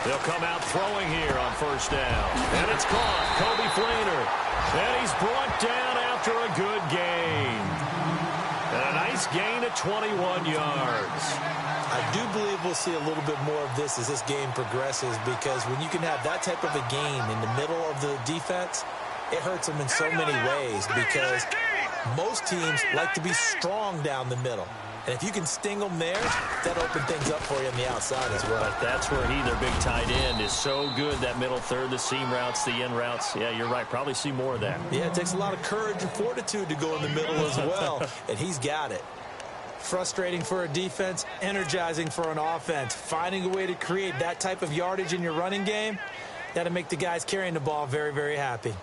They'll come out throwing here on first down. And it's caught. Coby Fleener. And he's brought down after a good gain. And a nice gain at 21 yards. I do believe we'll see a little bit more of this as this game progresses, because when you can have that type of a gain in the middle of the defense, it hurts them in so many ways, because most teams like to be strong down the middle. And if you can sting them there, that opens things up for you on the outside as well. But that's where their big tight end, is so good, that middle third, the seam routes, the in routes. Yeah, you're right. Probably see more of that. Yeah, it takes a lot of courage and fortitude to go in the middle as well, and he's got it. Frustrating for a defense, energizing for an offense. Finding a way to create that type of yardage in your running game, that'll make the guys carrying the ball very, very happy.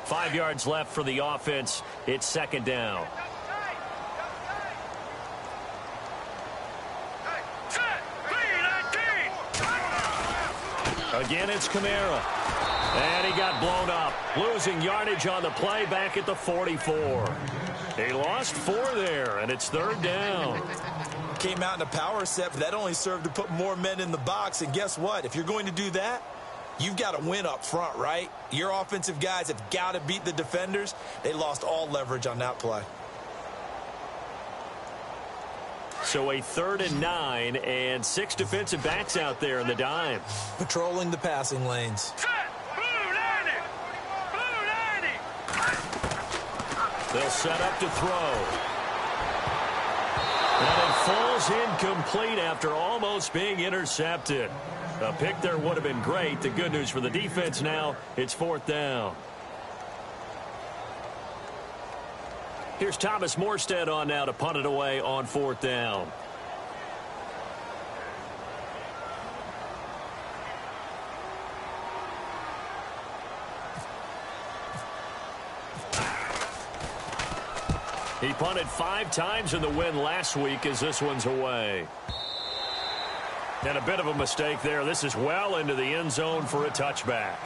Five yards left for the offense. It's second down. Again, it's Kamara. And he got blown up. Losing yardage on the play back at the 44. He lost 4 there, and it's third down. Came out in a power set, but that only served to put more men in the box. And guess what? If you're going to do that, you've got to win up front, right? Your offensive guys have got to beat the defenders. They lost all leverage on that play. So a 3rd and 9, and 6 defensive backs out there in the dime. Patrolling the passing lanes. They'll set up to throw. And it falls incomplete after almost being intercepted. A pick there would have been great. The good news for the defense now, it's 4th down. Here's Thomas Morstead on now to punt it away on 4th down. He punted 5 times in the win last week, as this one's away. And a bit of a mistake there. This is well into the end zone for a touchback.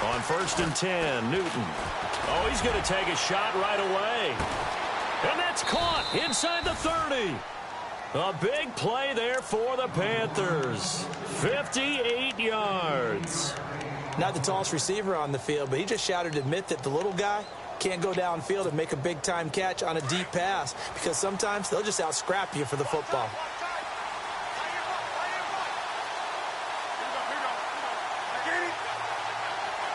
On 1st and 10, Newton. Oh, he's going to take a shot right away. And that's caught inside the 30. A big play there for the Panthers. 58 yards. Not the tallest receiver on the field, but he just shouted to admit that the little guy can't go downfield and make a big-time catch on a deep pass, because sometimes they'll just out-scrap you for the football.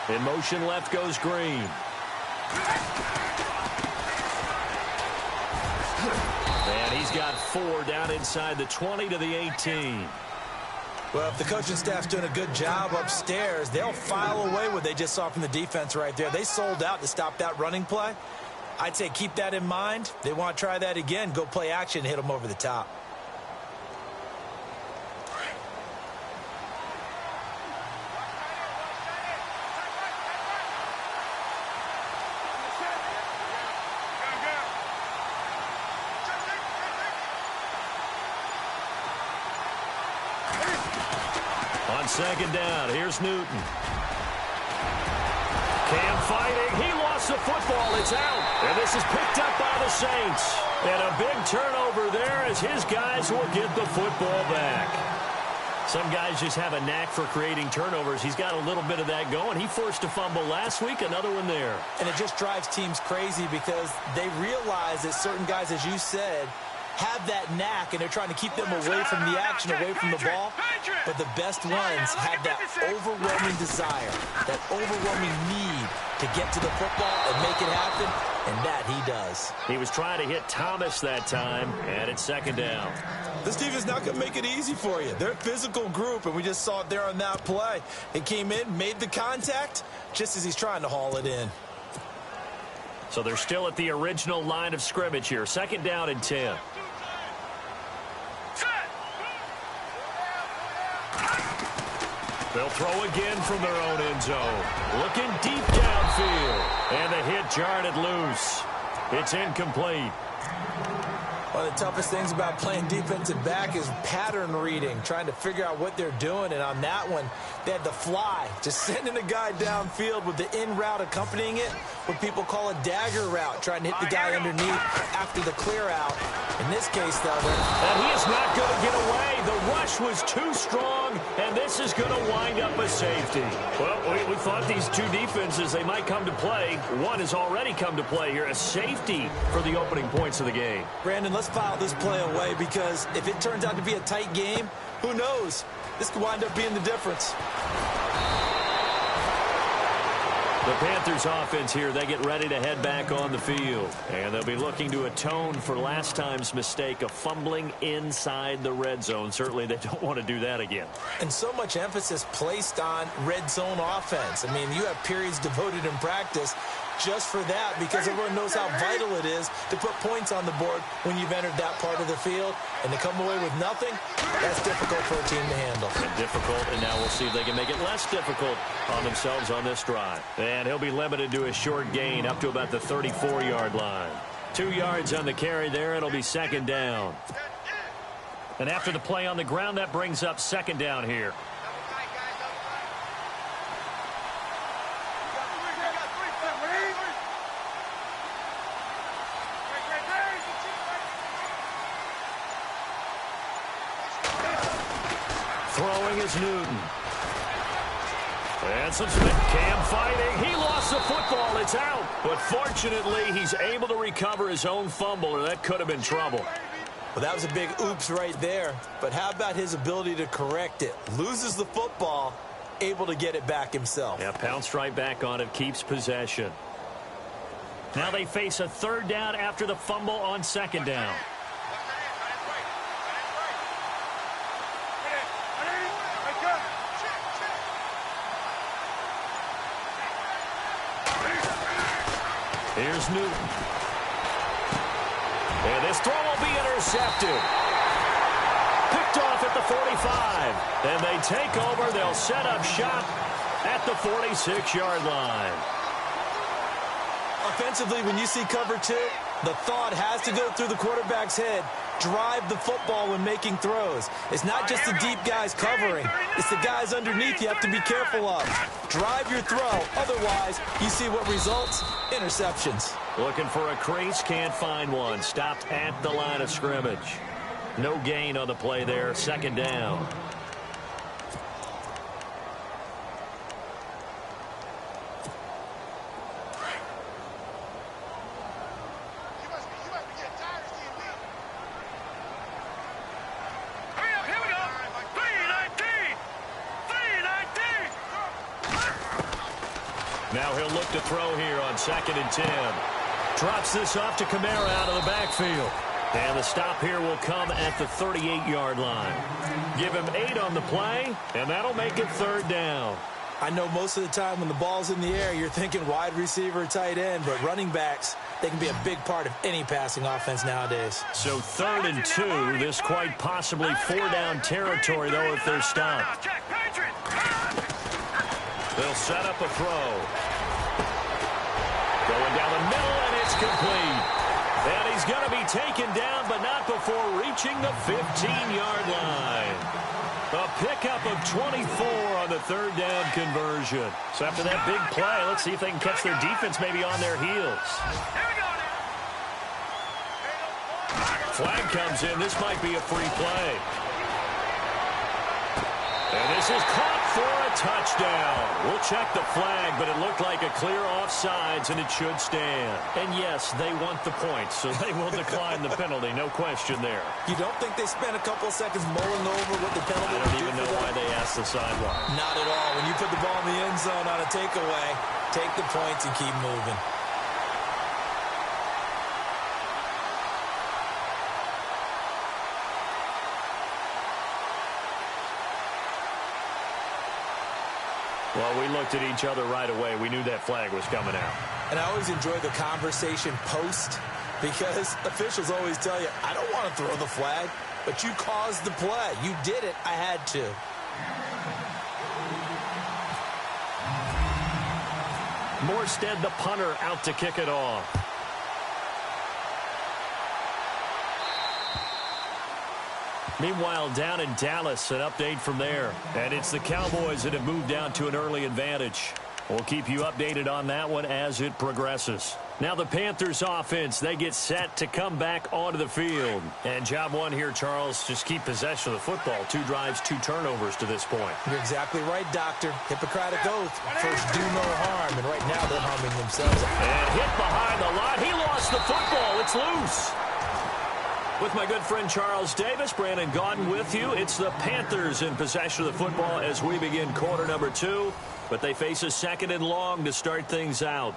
In motion left goes Green. And he's got 4 down inside the 20 to the 18. Well, if the coaching staff's doing a good job upstairs, they'll file away what they just saw from the defense right there. They sold out to stop that running play. I'd say keep that in mind. They want to try that again. Go play action and hit them over the top. On 2nd down, here's Newton. Cam fighting. He lost the football. It's out. And this is picked up by the Saints. And a big turnover there as his guys will get the football back. Some guys just have a knack for creating turnovers. He's got a little bit of that going. He forced a fumble last week, another one there. And it just drives teams crazy because they realize that certain guys, as you said, have that knack, and they're trying to keep them away from the action, away from the ball. But the best ones have that overwhelming desire, that overwhelming need to get to the football and make it happen, and that he does. He was trying to hit Thomas that time, and it's 2nd down. This defense not going to make it easy for you. They're a physical group, and we just saw it there on that play. He came in, made the contact, just as he's trying to haul it in. So they're still at the original line of scrimmage here. 2nd down and 10. They'll throw again from their own end zone. Looking deep downfield. And the hit jarred it loose. It's incomplete. One of the toughest things about playing defensive back is pattern reading, trying to figure out what they're doing. And on that one, they had the fly, just sending a guy downfield with the in route accompanying it, what people call a dagger route, trying to hit the guy underneath after the clear out. In this case, though, and he is not going to get away. The rush was too strong, and this is going to wind up a safety. Well, we thought these two defenses, they might come to play. One has already come to play here, a safety for the opening points of the game. Brandon, let's file this play away, because if it turns out to be a tight game, who knows? This could wind up being the difference. The Panthers offense here, they get ready to head back on the field. And they'll be looking to atone for last time's mistake of fumbling inside the red zone. Certainly they don't want to do that again. And so much emphasis placed on red zone offense. I mean, you have periods devoted in practice just for that, because everyone knows how vital it is to put points on the board when you've entered that part of the field. And to come away with nothing, that's difficult for a team to handle. And difficult, and now we'll see if they can make it less difficult on themselves on this drive. And he'll be limited to a short gain up to about the 34-yard line. 2 yards on the carry there. It'll be second down. And after the play on the ground, that brings up second down here. Throwing is Newton. And some Cam fighting. He lost the football. It's out. But fortunately, he's able to recover his own fumble, or that could have been trouble. Well, that was a big oops right there. But how about his ability to correct it? Loses the football, able to get it back himself. Yeah, pounced right back on it, keeps possession. Now they face a third down after the fumble on second down. Here's Newton. And this throw will be intercepted. Picked off at the 45. And they take over. They'll set up shop at the 46-yard line. Offensively, when you see cover two, the thought has to go through the quarterback's head. Drive the football when making throws. It's not just the deep guys covering. It's the guys underneath you have to be careful of. Drive your throw. Otherwise, you see what results? Interceptions. Looking for a crease, can't find one. Stopped at the line of scrimmage. No gain on the play there. Second down. Now he'll look to throw here on 2nd and 10. Drops this off to Kamara out of the backfield. And the stop here will come at the 38-yard line. Give him 8 on the play, and that'll make it third down. I know most of the time when the ball's in the air, you're thinking wide receiver, tight end, but running backs, they can be a big part of any passing offense nowadays. So 3rd and 2, this quite possibly 4-down territory, though, if they're stopped. They'll set up a throw. Going down the middle, and it's complete. And he's going to be taken down, but not before reaching the 15-yard line. A pickup of 24 on the 3rd down conversion. So after that big play, let's see if they can catch their defense maybe on their heels. Flag comes in. This might be a free play. And this is caught for a touchdown. We'll check the flag, but it looked like a clear offsides, and it should stand. And yes, they want the points, so they will decline the penalty. No question there. You don't think they spent a couple of seconds mulling over what the penalty I don't even know why they asked the sideline. Not at all. When you put the ball in the end zone on a takeaway, take the points and keep moving. Well, we looked at each other right away. We knew that flag was coming out. And I always enjoy the conversation post, because officials always tell you, I don't want to throw the flag, but you caused the play. You did it. I had to. Morstead, the punter, out to kick it off. Meanwhile, down in Dallas, an update from there. And it's the Cowboys that have moved down to an early advantage. We'll keep you updated on that one as it progresses. Now the Panthers offense, they get set to come back onto the field. And job one here, Charles, just keep possession of the football. 2 drives, 2 turnovers to this point. You're exactly right, Doctor. Hippocratic oath. First, do no harm. And right now, they're harming themselves. And hit behind the line. He lost the football. It's loose. With my good friend Charles Davis, Brandon Gaudin with you. It's the Panthers in possession of the football as we begin quarter number 2. But they face a 2nd and long to start things out.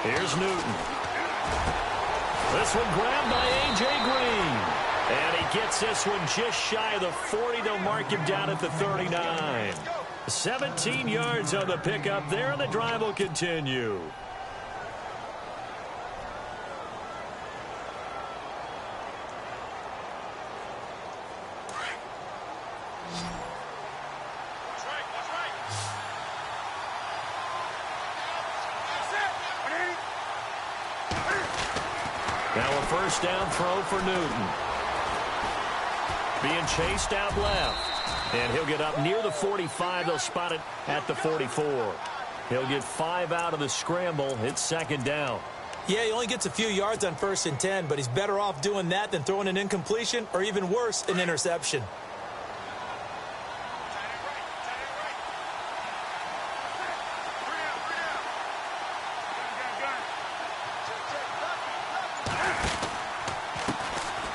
Here's Newton. This one grabbed by A.J. Green. And he gets this one just shy of the 40. They'll mark him down at the 39. 17 yards on the pickup there, and the drive will continue. Now a first down throw for Newton. Being chased out left. And he'll get up near the 45. They'll spot it at the 44. He'll get 5 out of the scramble. It's 2nd down. Yeah, he only gets a few yards on 1st and 10, but he's better off doing that than throwing an incompletion or even worse, an interception.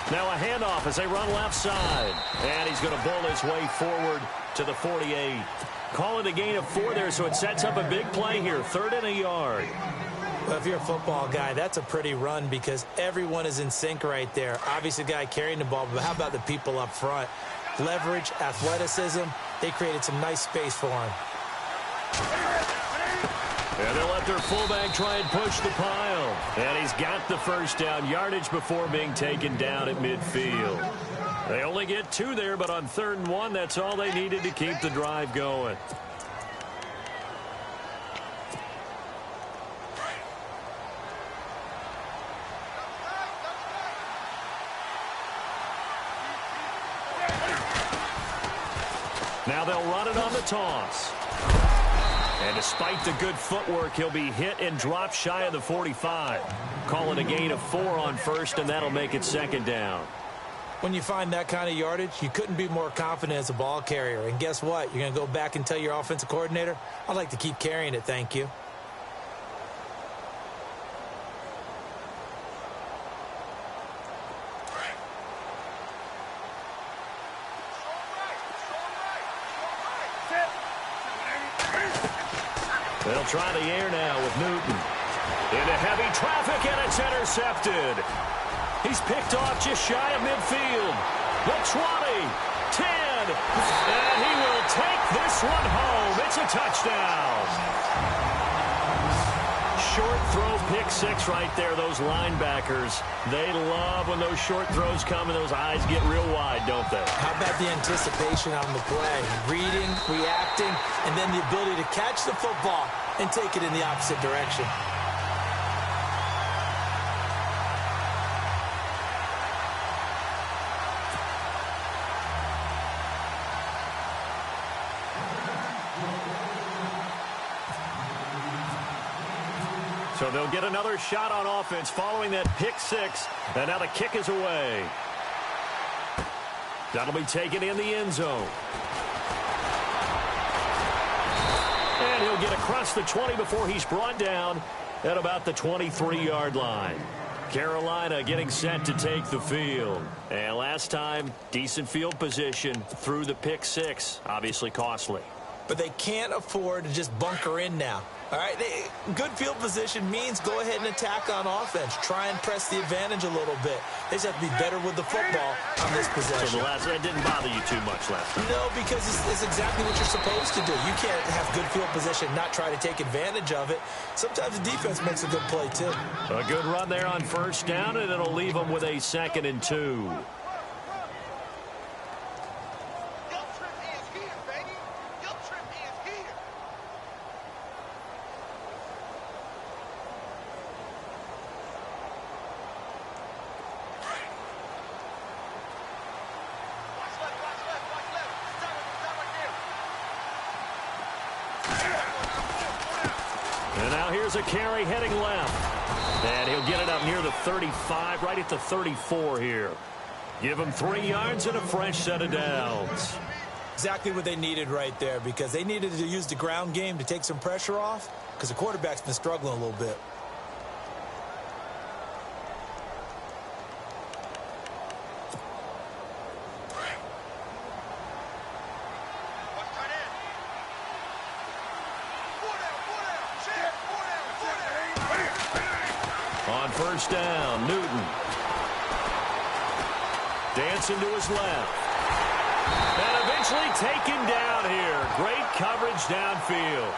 Now a handoff as they run left side. And he's going to bull his way forward to the 48. Call it a gain of 4 there, so it sets up a big play here. 3rd and a yard. Well, if you're a football guy, that's a pretty run because everyone is in sync right there. Obviously, the guy carrying the ball, but how about the people up front? Leverage, athleticism, they created some nice space for him. And they'll let their fullback try and push the pile. And he's got the first down, yardage before being taken down at midfield. They only get 2 there, but on 3rd and 1, that's all they needed to keep the drive going. Now they'll run it on the toss. And despite the good footwork, he'll be hit and dropped shy of the 45. Call it a gain of 4 on 1st, and that'll make it 2nd down. When you find that kind of yardage, you couldn't be more confident as a ball carrier. And guess what? You're going to go back and tell your offensive coordinator, I'd like to keep carrying it, thank you. They'll try the air now with Newton. Into heavy traffic, and it's intercepted. He's picked off just shy of midfield. The 20, 10, and he will take this one home. It's a touchdown. Short throw, pick 6 right there. Those linebackers, they love when those short throws come and those eyes get real wide, don't they? How about the anticipation on the play? Reading, reacting, and then the ability to catch the football and take it in the opposite direction. So they'll get another shot on offense following that pick 6. And now the kick is away. That'll be taken in the end zone. And he'll get across the 20 before he's brought down at about the 23-yard line. Carolina getting set to take the field. And last time, decent field position through the pick 6. Obviously costly. But they can't afford to just bunker in now. All right, good field position means go ahead and attack on offense. Try and press the advantage a little bit. They just have to be better with the football on this possession. So that didn't bother you too much last time? No, because it's exactly what you're supposed to do. You can't have good field position, not try to take advantage of it. Sometimes the defense makes a good play, too. A good run there on first down, and it'll leave them with a 2nd and 2. And now here's a carry heading left. And he'll get it up near the 35, right at the 34 here. Give him 3 yards and a fresh set of downs. Exactly what they needed right there, because they needed to use the ground game to take some pressure off, because the quarterback's been struggling a little bit. On first down, Newton. Dancing to his left. And eventually taken down here. Great coverage downfield.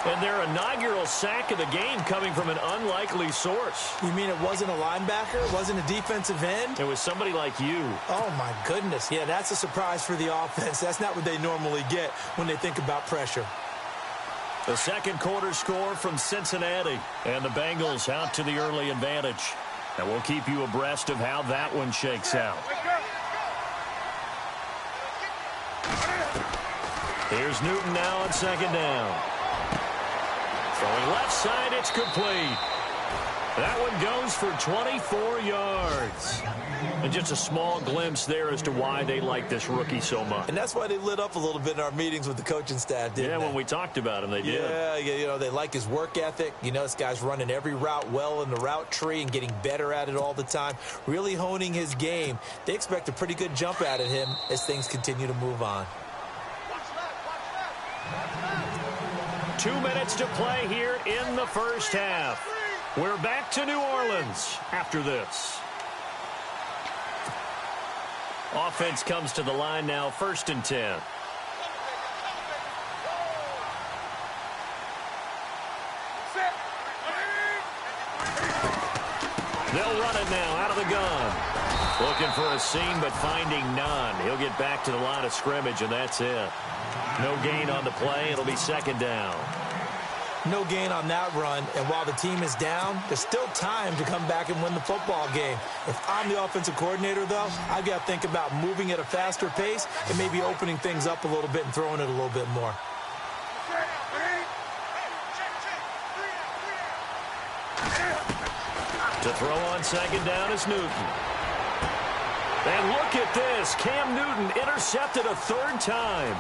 And their inaugural sack of the game coming from an unlikely source. You mean it wasn't a linebacker? It wasn't a defensive end? It was somebody like you. Oh, my goodness. Yeah, that's a surprise for the offense. That's not what they normally get when they think about pressure. The second quarter score from Cincinnati. And the Bengals out to the early advantage. And we'll keep you abreast of how that one shakes out. Here's Newton now on second down. Throwing left side, it's complete. That one goes for 24 yards. And just a small glimpse there as to why they like this rookie so much. And that's why they lit up a little bit in our meetings with the coaching staff, didn't they? When we talked about him, they did. Yeah, you know, they like his work ethic. You know, this guy's running every route well in the route tree and getting better at it all the time, really honing his game. They expect a pretty good jump out of him as things continue to move on. 2 minutes to play here in the first half. We're back to New Orleans after this. Offense comes to the line now, 1st and 10. They'll run it now out of the gun. Looking for a seam, but finding none. He'll get back to the line of scrimmage, and that's it. No gain on the play. It'll be 2nd down. No gain on that run, and while the team is down, there's still time to come back and win the football game. If I'm the offensive coordinator, though, I've got to think about moving at a faster pace and maybe opening things up a little bit and throwing it a little bit more. To throw on 2nd down is Newton. And look at this. Cam Newton intercepted a 3rd time.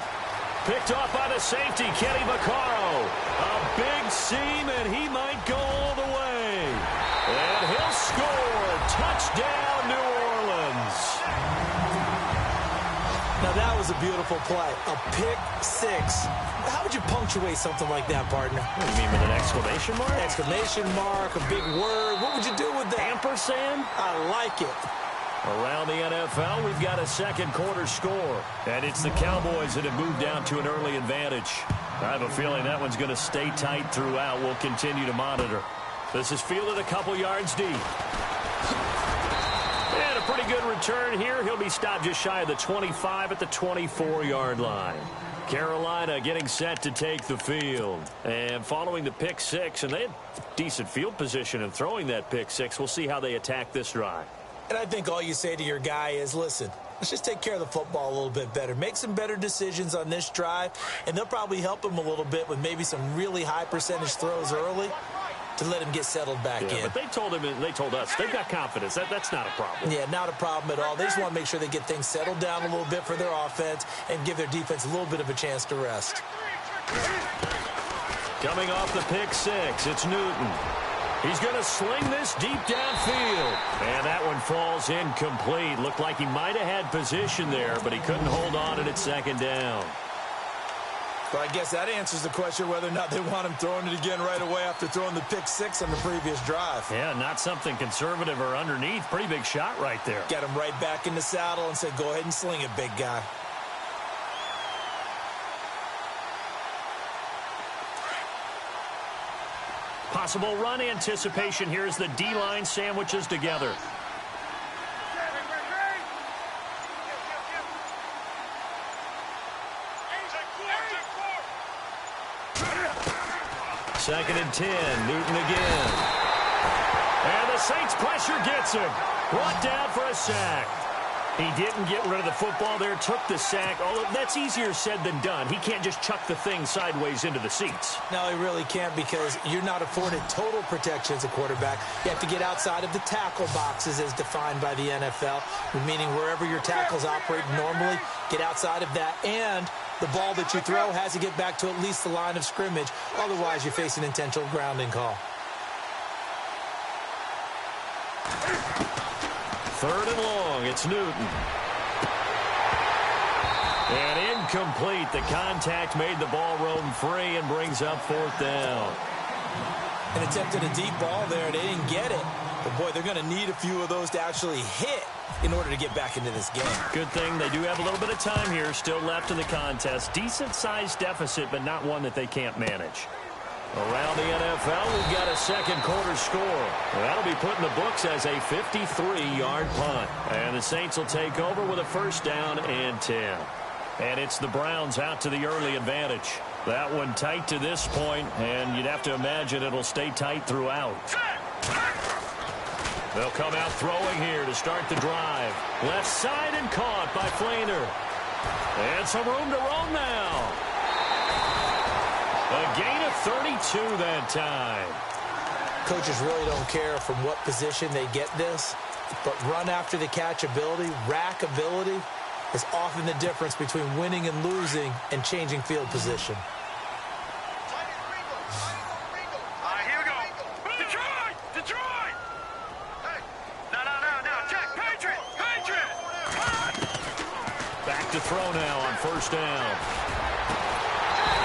Picked off by the safety, Kenny Vaccaro. A big seam, and he might go all the way. And he'll score. Touchdown, New Orleans. Now, that was a beautiful play. A pick six. How would you punctuate something like that, partner? What do you mean, with an exclamation mark? Exclamation mark, a big word. What would you do with that? Ampersand? I like it. Around the NFL, we've got a second quarter score. And it's the Cowboys that have moved down to an early advantage. I have a feeling that one's going to stay tight throughout. We'll continue to monitor. This is fielded a couple yards deep. And a pretty good return here. He'll be stopped just shy of the 25 at the 24-yard line. Carolina getting set to take the field. And following the pick six, and they had decent field position in throwing that pick six. We'll see how they attack this drive. And I think all you say to your guy is, listen, let's just take care of the football a little bit better. Make some better decisions on this drive, and they'll probably help him a little bit with maybe some really high percentage throws early to let him get settled back in. But they told him, and they told us, they've got confidence. That's not a problem. Yeah, not a problem at all. They just want to make sure they get things settled down a little bit for their offense and give their defense a little bit of a chance to rest. Coming off the pick six, it's Newton. He's going to sling this deep downfield. And that one falls incomplete. Looked like he might have had position there, but he couldn't hold on, and it's 2nd down. Well, I guess that answers the question whether or not they want him throwing it again right away after throwing the pick six on the previous drive. Yeah, not something conservative or underneath. Pretty big shot right there. Got him right back in the saddle and said, go ahead and sling it, big guy. Possible run anticipation here as the D-line sandwiches together. Second and 10, Newton again. And the Saints pressure gets him. Brought down for a sack. He didn't get rid of the football there, took the sack. Although that's easier said than done. He can't just chuck the thing sideways into the seats. No, he really can't because you're not afforded total protection as a quarterback. You have to get outside of the tackle boxes as defined by the NFL, meaning wherever your tackles operate normally, get outside of that. And the ball that you throw has to get back to at least the line of scrimmage. Otherwise, you face an intentional grounding call. Third and long, it's Newton. And incomplete. The contact made the ball roam free and brings up fourth down. And attempted a deep ball there. They didn't get it. But, boy, they're going to need a few of those to actually hit in order to get back into this game. Good thing they do have a little bit of time here still left in the contest. Decent-sized deficit, but not one that they can't manage. Around the NFL, we've got a second quarter score. That'll be put in the books as a 53-yard punt. And the Saints will take over with a first down and 10. And it's the Browns out to the early advantage. That one tight to this point, and you'd have to imagine it'll stay tight throughout. They'll come out throwing here to start the drive. Left side and caught by Flainer. And some room to roam now. A gain of 32 that time. Coaches really don't care from what position they get this, but run after the catch ability, rack ability, is often the difference between winning and losing and changing field position. Here we go. Detroit! Detroit! Hey. No. Check. Patriot! Back to throw now on first down.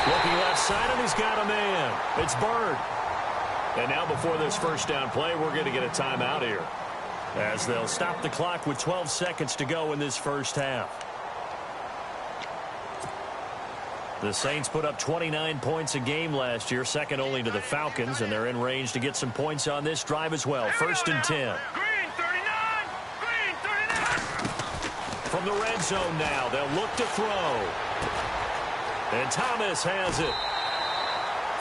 Looking left side, and he's got a man. It's Bird. And now before this first down play, we're going to get a timeout here, as they'll stop the clock with 12 seconds to go in this first half. The Saints put up 29 points a game last year, second only to the Falcons, and they're in range to get some points on this drive as well. First and 10. Green 39! Green 39! From the red zone now, they'll look to throw. And Thomas has it.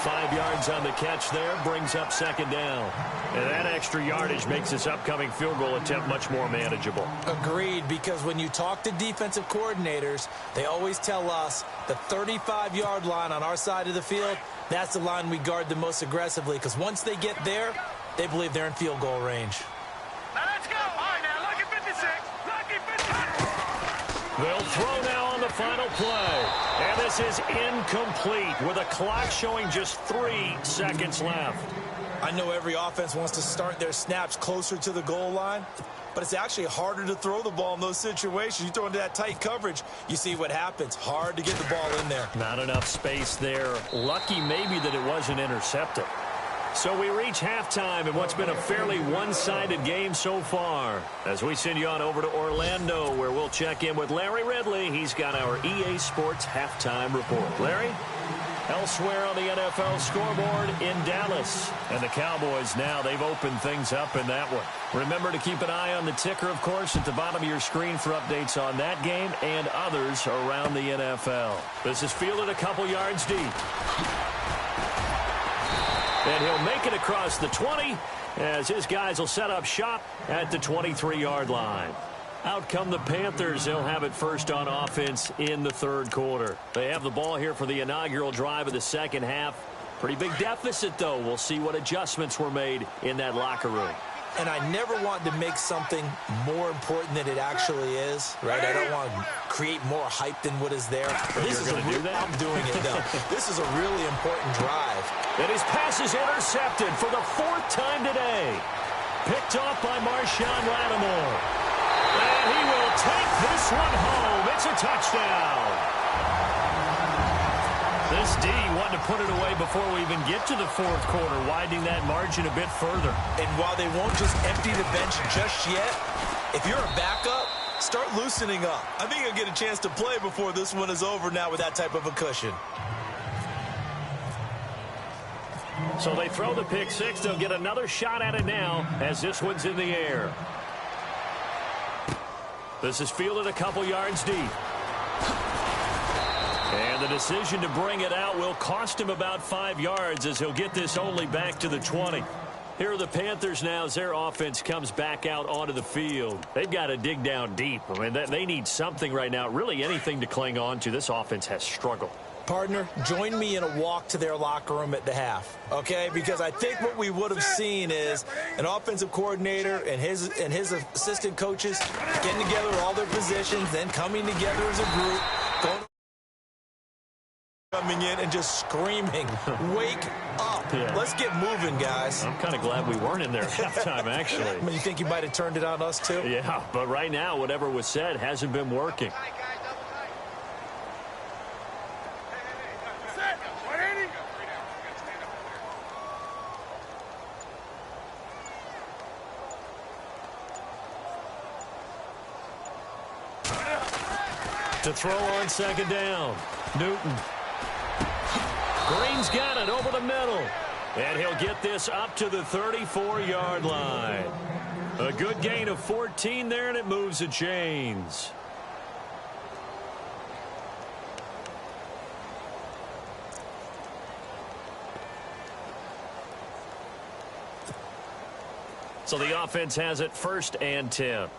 5 yards on the catch there, brings up second down. And that extra yardage makes this upcoming field goal attempt much more manageable. Agreed, because when you talk to defensive coordinators, they always tell us the 35-yard line on our side of the field, that's the line we guard the most aggressively, because once they get there, they believe they're in field goal range. Now let's go! All right, now, lucky 56! Lucky 56! They'll throw now on the final play. And this is incomplete with a clock showing just 3 seconds left. I know every offense wants to start their snaps closer to the goal line, but it's actually harder to throw the ball in those situations. You throw into that tight coverage, you see what happens. Hard to get the ball in there. Not enough space there. Lucky maybe that it wasn't intercepted. So we reach halftime in what's been a fairly one-sided game so far, as we send you on over to Orlando, where we'll check in with Larry Ridley. He's got our EA Sports halftime report. Larry? Elsewhere on the NFL scoreboard in Dallas. And the Cowboys now, they've opened things up in that one. Remember to keep an eye on the ticker, of course, at the bottom of your screen for updates on that game and others around the NFL. This is fielded a couple yards deep. And he'll make it across the 20 as his guys will set up shop at the 23-yard line. Out come the Panthers. They'll have it first on offense in the third quarter. They have the ball here for the inaugural drive of the second half. Pretty big deficit, though. We'll see what adjustments were made in that locker room. And I never want to make something more important than it actually is, right? I don't want to create more hype than what is there. This is do that? I'm doing it, though. This is a really important drive. And his pass is intercepted for the 4th time today. Picked off by Marshawn Lattimore. And he will take this one home. It's a touchdown. This D wanted to put it away before we even get to the fourth quarter, widening that margin a bit further. And while they won't just empty the bench just yet, if you're a backup, start loosening up. I think you'll get a chance to play before this one is over now with that type of a cushion. So they throw the pick six. They'll get another shot at it now as this one's in the air. This is fielded a couple yards deep. And the decision to bring it out will cost him about 5 yards as he'll get this only back to the 20. Here are the Panthers now as their offense comes back out onto the field. They've got to dig down deep. I mean, they need something right now, really anything to cling on to. This offense has struggled. Partner, join me in a walk to their locker room at the half, okay? Because I think what we would have seen is an offensive coordinator and his assistant coaches getting together all their positions, then coming together as a group, coming in and just screaming, wake up. Yeah. Let's get moving, guys. I'm kind of glad we weren't in there at halftime, actually. I mean, you think you might have turned it on us, too? Yeah, but right now, whatever was said hasn't been working. To throw on second down. Newton. Green's got it over the middle. And he'll get this up to the 34-yard line. A good gain of 14 there, and it moves the chains. So the offense has it 1st and 10.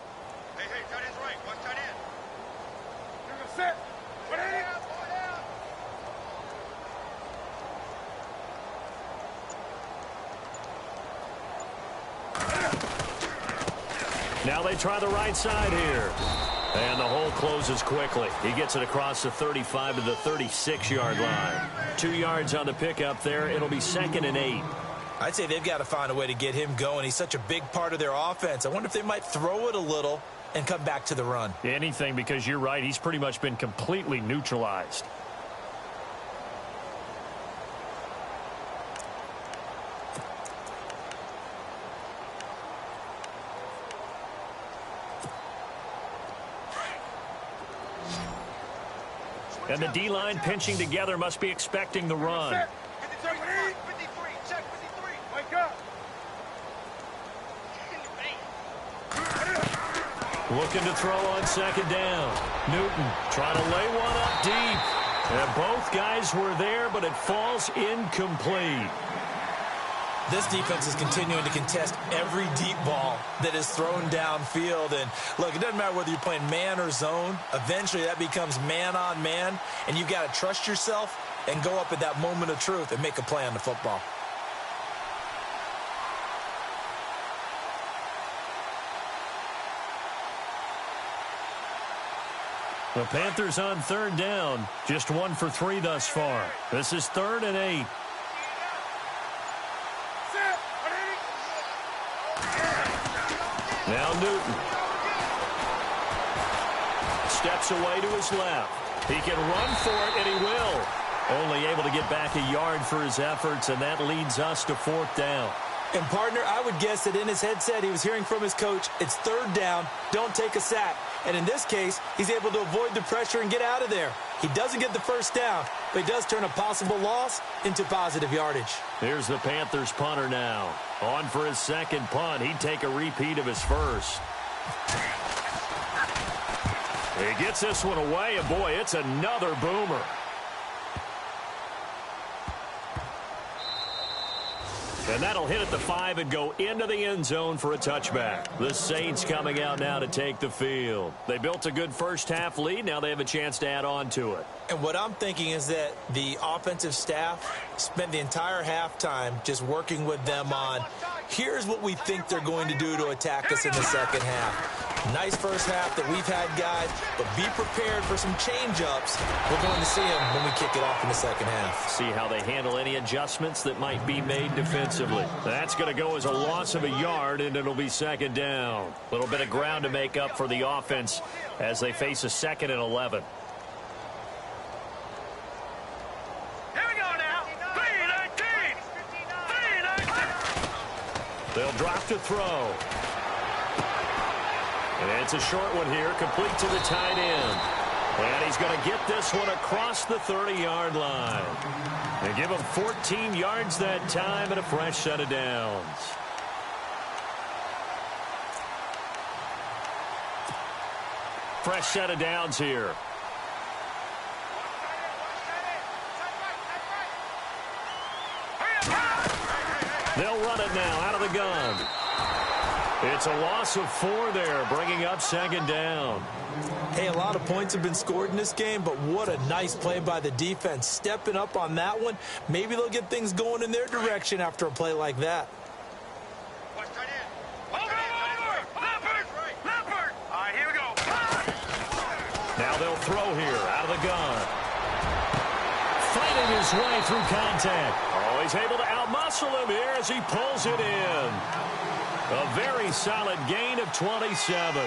Now they try the right side here. And the hole closes quickly. He gets it across the 35 to the 36-yard line. 2 yards on the pickup there. It'll be 2nd and 8. I'd say they've got to find a way to get him going. He's such a big part of their offense. I wonder if they might throw it a little and come back to the run. Anything, because you're right. He's pretty much been completely neutralized. And the D-line pinching together must be expecting the run. 53, check 53. Wake up. Looking to throw on second down. Newton trying to lay one up deep. And both guys were there, but it falls incomplete. This defense is continuing to contest every deep ball that is thrown downfield. And, look, it doesn't matter whether you're playing man or zone. Eventually, that becomes man on man. And you've got to trust yourself and go up at that moment of truth and make a play on the football. The Panthers on 3rd down. Just 1 for 3 thus far. This is 3rd and 8. Now Newton. Steps away to his left. He can run for it, and he will. Only able to get back a yard for his efforts, and that leads us to 4th down. And, partner, I would guess that in his headset he was hearing from his coach, it's 3rd down, don't take a sack. And in this case, he's able to avoid the pressure and get out of there. He doesn't get the 1st down, but he does turn a possible loss into positive yardage. Here's the Panthers punter now. On for his 2nd punt. He'd take a repeat of his 1st. He gets this one away, and boy, it's another boomer. And that'll hit at the 5 and go into the end zone for a touchback. The Saints coming out now to take the field. They built a good first-half lead. Now they have a chance to add on to it. And what I'm thinking is that the offensive staff spent the entire halftime just working with them on, here's what we think they're going to do to attack us in the second half. Nice first half that we've had, guys, but be prepared for some change-ups. We're going to see them when we kick it off in the second half. See how they handle any adjustments that might be made defensively. That's going to go as a loss of a yard, and it'll be 2nd down. A little bit of ground to make up for the offense as they face a 2nd and 11. They'll drop to throw. And it's a short one here, complete to the tight end. And he's going to get this one across the 30-yard line. They give him 14 yards that time and a fresh set of downs. Fresh set of downs here. They'll run it now out of the gun. It's a loss of 4 there, bringing up second down. Hey, a lot of points have been scored in this game, but what a nice play by the defense. Stepping up on that one. Maybe they'll get things going in their direction after a play like that. Now they'll throw here out of the gun. Fighting his way through contact. Oh, he's able to outmuscle him here as he pulls it in. A very solid gain of 27.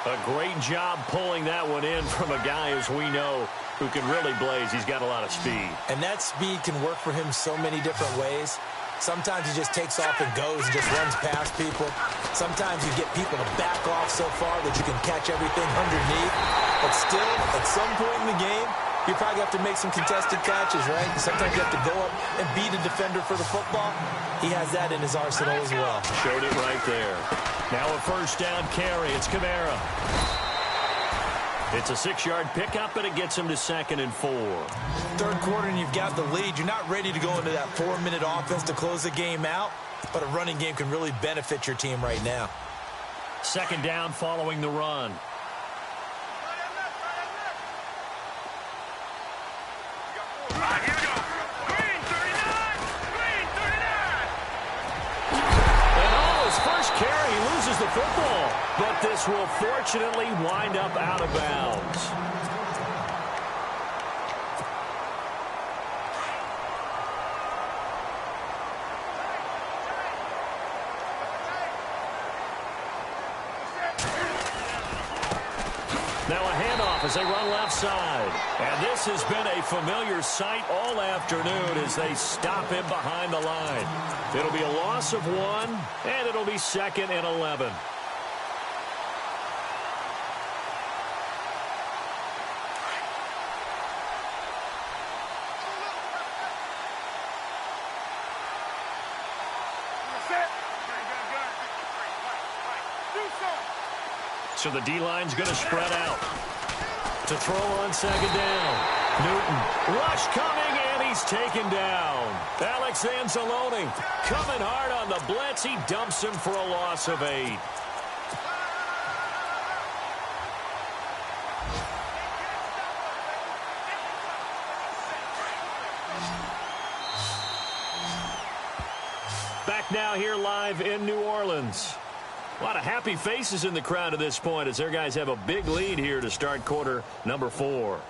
A great job pulling that one in from a guy, as we know, who can really blaze. He's got a lot of speed. And that speed can work for him so many different ways. Sometimes he just takes off and goes and just runs past people. Sometimes you get people to back off so far that you can catch everything underneath. But still, at some point in the game, you probably have to make some contested catches, right? Sometimes you have to go up and beat a defender for the football. He has that in his arsenal as well. Showed it right there. Now a first down carry. It's Kamara. It's a 6-yard pickup, and it gets him to 2nd and 4. Third quarter, and you've got the lead. You're not ready to go into that 4-minute offense to close the game out, but a running game can really benefit your team right now. Second down following the run. Here we go. Green 39. Green 39. And his first carry, he loses the football. But this will fortunately wind up out of bounds. Now a handoff as they run left side. And this has been a familiar sight all afternoon as they stop him behind the line. It'll be a loss of 1, and it'll be 2nd and 11. So the D-line's going to spread out. To throw on second down. Newton. Rush coming, and he's taken down. Alex Anzalone coming hard on the blitz. He dumps him for a loss of 8. Back now here live in New Orleans. A lot of happy faces in the crowd at this point as their guys have a big lead here to start quarter number 4.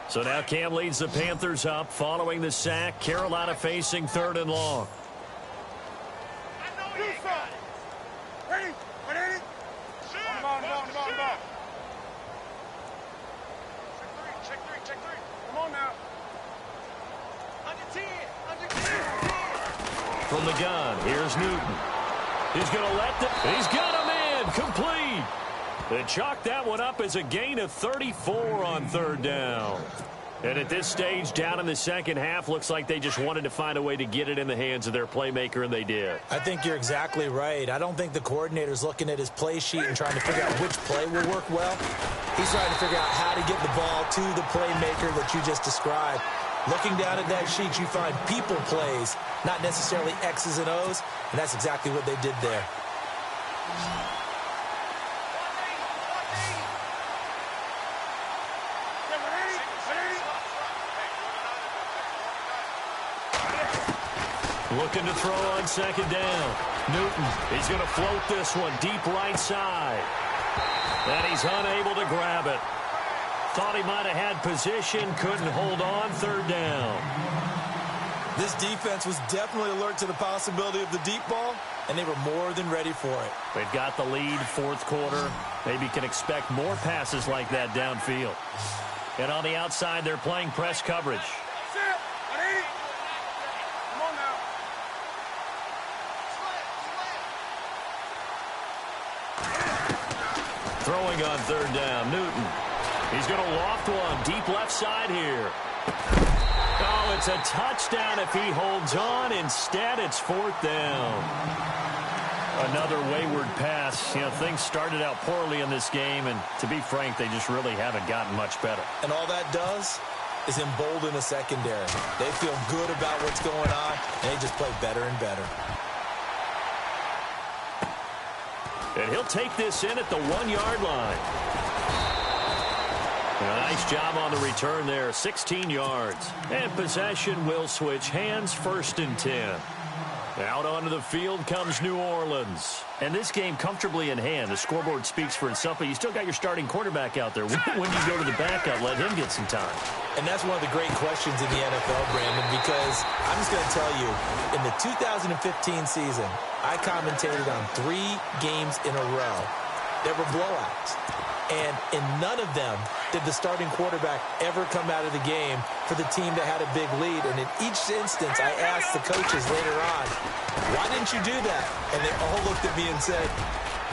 So now Cam leads the Panthers up following the sack. Carolina facing 3rd and long. Ready? Ready? On the ball. Check three. Come on now. Under 10. From the gun, here's Newton. He's going to let he's got him in. Complete. They chalk that one up as a gain of 34 on 3rd down. And at this stage, down in the second half, looks like they just wanted to find a way to get it in the hands of their playmaker, and they did. I think you're exactly right. I don't think the coordinator's looking at his play sheet and trying to figure out which play will work well. He's trying to figure out how to get the ball to the playmaker that you just described. Looking down at that sheet, you find people plays, not necessarily X's and O's, and that's exactly what they did there. Looking to throw on second down. Newton, he's going to float this one deep right side. And he's unable to grab it. Thought he might have had position, couldn't hold on. 3rd down. This defense was definitely alert to the possibility of the deep ball, and they were more than ready for it. They've got the lead, fourth quarter. Maybe can expect more passes like that downfield. And on the outside, they're playing press coverage. Throwing on third down, Newton. He's going to loft one deep left side here. Oh, it's a touchdown if he holds on. Instead, it's fourth down. Another wayward pass. You know, things started out poorly in this game, and to be frank, they just really haven't gotten much better. And all that does is embolden the secondary. They feel good about what's going on, and they just play better and better. And he'll take this in at the 1-yard line. A nice job on the return there, 16 yards. And possession will switch hands, first and 10. Out onto the field comes New Orleans. And this game comfortably in hand. The scoreboard speaks for itself, but you still got your starting quarterback out there. When you go to the backup, let him get some time. And that's one of the great questions in the NFL, Brandon, because I'm just going to tell you, in the 2015 season, I commentated on 3 games in a row that were blowouts. And in none of them did the starting quarterback ever come out of the game for the team that had a big lead. And in each instance, I asked the coaches later on, why didn't you do that? And they all looked at me and said,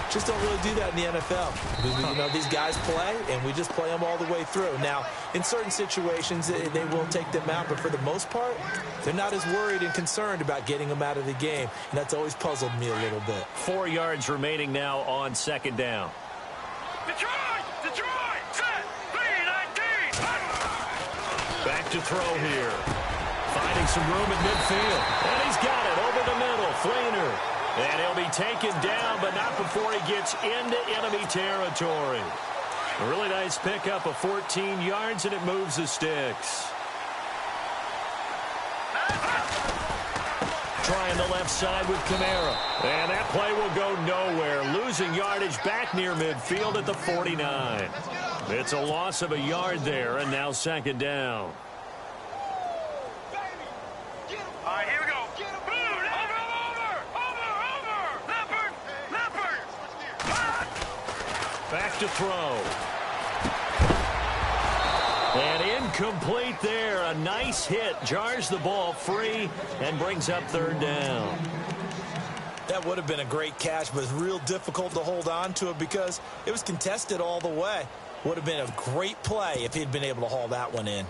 just don't really do that in the NFL. You know, these guys play, and we just play them all the way through. Now, in certain situations, they will take them out, but for the most part, they're not as worried and concerned about getting them out of the game. And that's always puzzled me a little bit. 4 yards remaining now on second down. Detroit, set, 3-19. Back to throw here. Finding some room at midfield. And he's got it over the middle. Fleener. And he'll be taken down, but not before he gets into enemy territory. A really nice pickup of 14 yards, and it moves the sticks. Trying the left side with Kamara. And that play will go nowhere. Losing yardage back near midfield at the 49. It's a loss of a yard there, and now second down. All right, here we go. Leopard. Back to throw. And incomplete there. A nice hit. Jars the ball free and brings up third down. That would have been a great catch, but it's real difficult to hold on to it because it was contested all the way. Would have been a great play if he'd been able to haul that one in.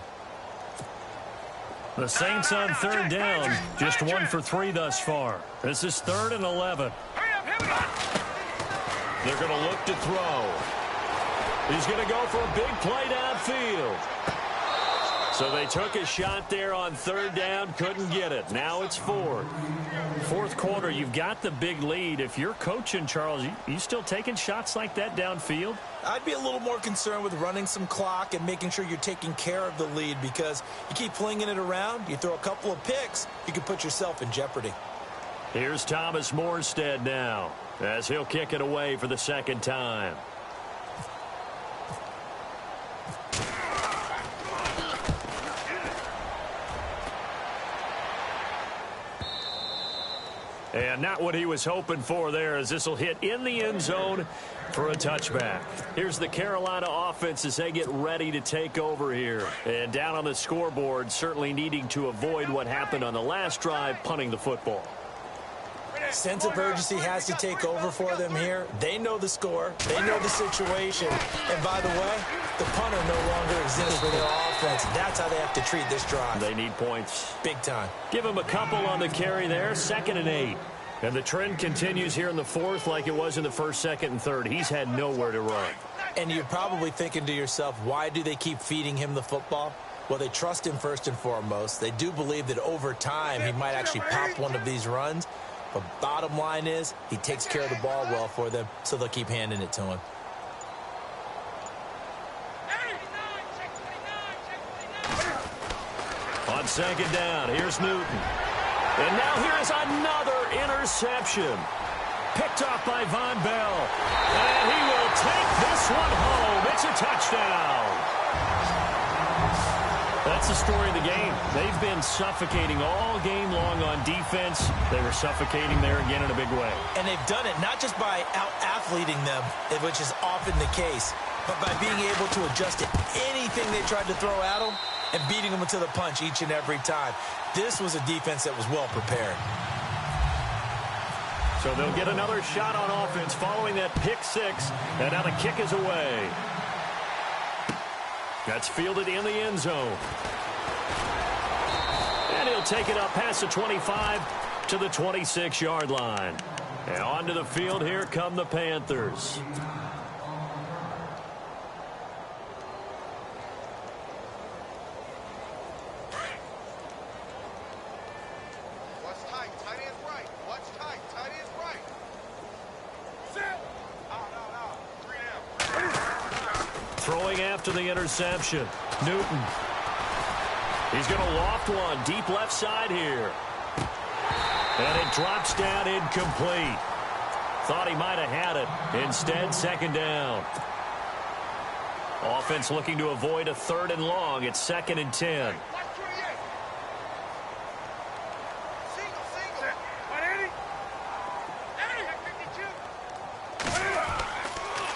The Saints on third down. Just 1 for 3 thus far. This is 3rd and 11. They're going to look to throw. He's going to go for a big play downfield. So they took a shot there on third down, couldn't get it. Now it's 4th. Fourth quarter, you've got the big lead. If you're coaching, Charles, you still taking shots like that downfield? I'd be a little more concerned with running some clock and making sure you're taking care of the lead because you keep flinging it around, you throw a couple of picks, you can put yourself in jeopardy. Here's Thomas Morstead now as he'll kick it away for the second time. And not what he was hoping for there, as this will hit in the end zone for a touchback. Here's the Carolina offense as they get ready to take over here. And down on the scoreboard, certainly needing to avoid what happened on the last drive, punting the football. Sense of urgency has to take over for them here. They know the score. They know the situation. And by the way, the punter no longer exists for their offense. That's how they have to treat this drive. They need points. Big time. Give him a couple on the carry there. 2nd and 8. And the trend continues here in the 4th like it was in the 1st, 2nd, and 3rd. He's had nowhere to run. And you're probably thinking to yourself, why do they keep feeding him the football? Well, they trust him first and foremost. They do believe that over time he might actually pop one of these runs. But bottom line is, he takes care of the ball well for them, so they'll keep handing it to him. On second down, here's Newton. And now here's another interception. Picked off by Von Bell. And he will take this one home. It's a touchdown. That's the story of the game. They've been suffocating all game long on defense. They were suffocating there again in a big way. And they've done it not just by out-athleting them, which is often the case, but by being able to adjust to anything they tried to throw at them and beating them to the punch each and every time. This was a defense that was well prepared. So they'll get another shot on offense following that pick six, and now the kick is away. That's fielded in the end zone. And he'll take it up past the 25 to the 26-yard line. And onto the field, here come the Panthers. What's tight? Tight end right. What's tight? Tight end right. Throwing after the interception. Newton. He's going to loft one deep left side here. And it drops down incomplete. Thought he might have had it. Instead, second down. Offense looking to avoid a 3rd and long. It's 2nd and 10.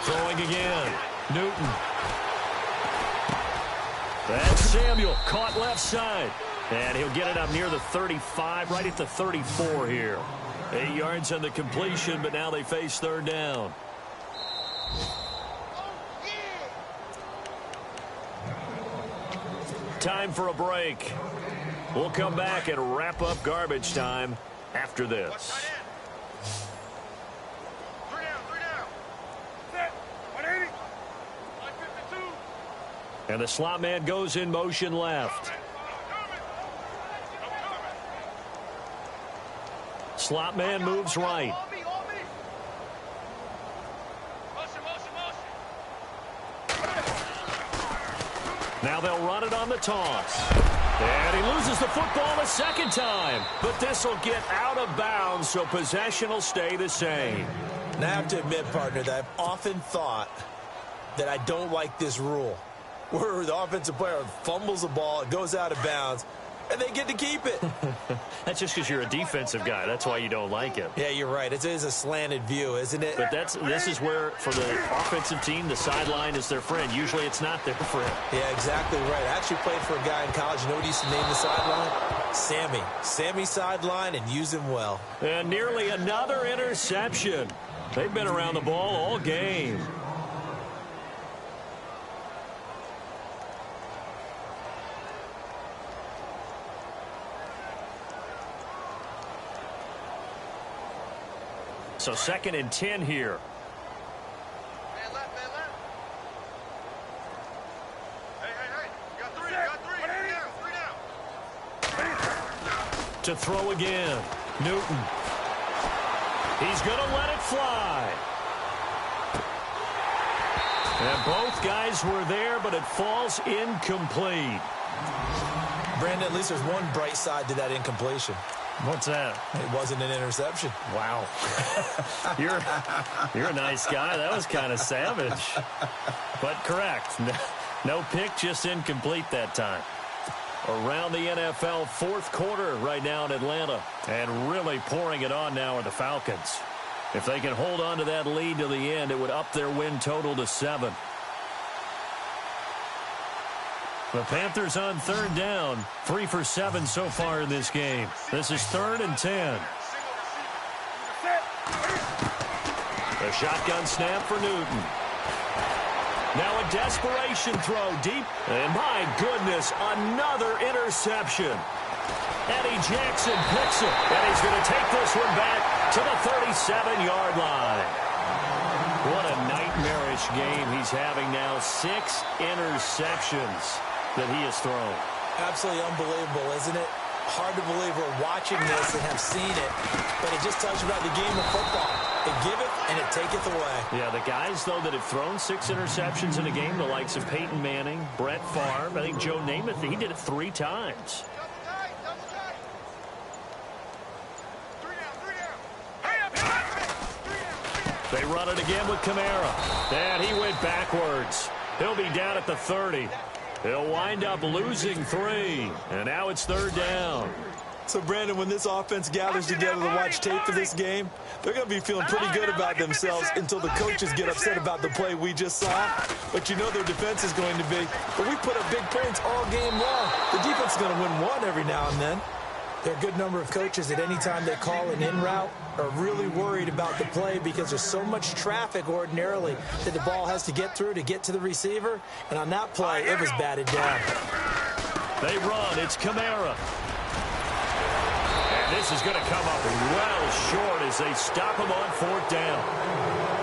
Throwing again. Newton. That's Samuel, caught left side. And he'll get it up near the 35, right at the 34 here. 8 yards on the completion, but now they face 3rd down. Time for a break. We'll come back and wrap up garbage time after this. And the slot man goes in motion left. Slot man moves right. Now they'll run it on the toss. And he loses the football a 2nd time. But this will get out of bounds, so possession will stay the same. And I have to admit, partner, that I've often thought that I don't like this rule, where the offensive player fumbles the ball, it goes out of bounds, and they get to keep it. That's just because you're a defensive guy. That's why you don't like it. Yeah, you're right. It is a slanted view, isn't it? But this is where, for the offensive team, the sideline is their friend. Usually it's not their friend. Yeah, exactly right. I actually played for a guy in college. You know what he used to name the sideline? Sammy. Sammy sideline, and use him well. And nearly another interception. They've been around the ball all game. So 2nd and 10 here. Man left, man left. Hey. You got three. Three down. To throw again. Newton. He's going to let it fly. And both guys were there, but it falls incomplete. Brandon, at least there's one bright side to that incompletion. What's that? It wasn't an interception. Wow. You're a nice guy. That was kind of savage. But correct. No pick, just incomplete that time. Around the NFL, 4th quarter right now in Atlanta. And really pouring it on now are the Falcons. If they can hold on to that lead to the end, it would up their win total to 7. The Panthers on 3rd down, 3 for 7 so far in this game. This is 3rd and 10. The shotgun snap for Newton. Now a desperation throw deep. And my goodness, another interception. Eddie Jackson picks it. And he's going to take this one back to the 37-yard line. What a nightmarish game he's having now. 6 interceptions that he has thrown. Absolutely unbelievable, isn't it? Hard to believe we're watching this and have seen it, but it just tells you about the game of football. It giveth and it taketh away. Yeah, the guys, though, that have thrown 6 interceptions in a game, the likes of Peyton Manning, Brett Favre, I think Joe Namath, he did it 3 times. Double tight. Three down. They run it again with Kamara. And he went backwards. He'll be down at the 30. He'll wind up losing 3. And now it's 3rd down. So, Brandon, when this offense gathers together to watch tape for this game, they're going to be feeling pretty good about themselves until the coaches get upset about the play we just saw. But you know their defense is going to be. But we put up big points all game long. The defense is going to win one every now and then. There are a good number of coaches at any time they call an in route are really worried about the play because there's so much traffic ordinarily that the ball has to get through to get to the receiver. And on that play, it was batted down. They run. It's Kamara. And this is going to come up well short as they stop him on 4th down.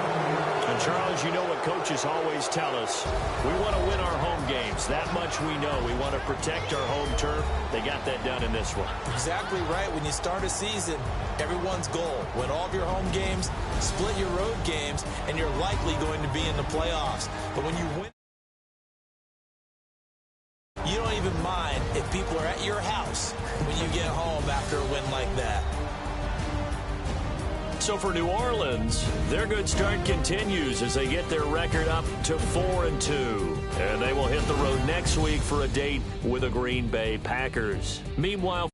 And, Charles, you know what coaches always tell us. We want to win our home games. That much we know. We want to protect our home turf. They got that done in this one. Exactly right. When you start a season, everyone's goal, win all of your home games, split your road games, and you're likely going to be in the playoffs. But when you win, you don't even mind if people are at your house when you get home after a win like that. So for New Orleans, their good start continues as they get their record up to 4-2. And they will hit the road next week for a date with the Green Bay Packers. Meanwhile,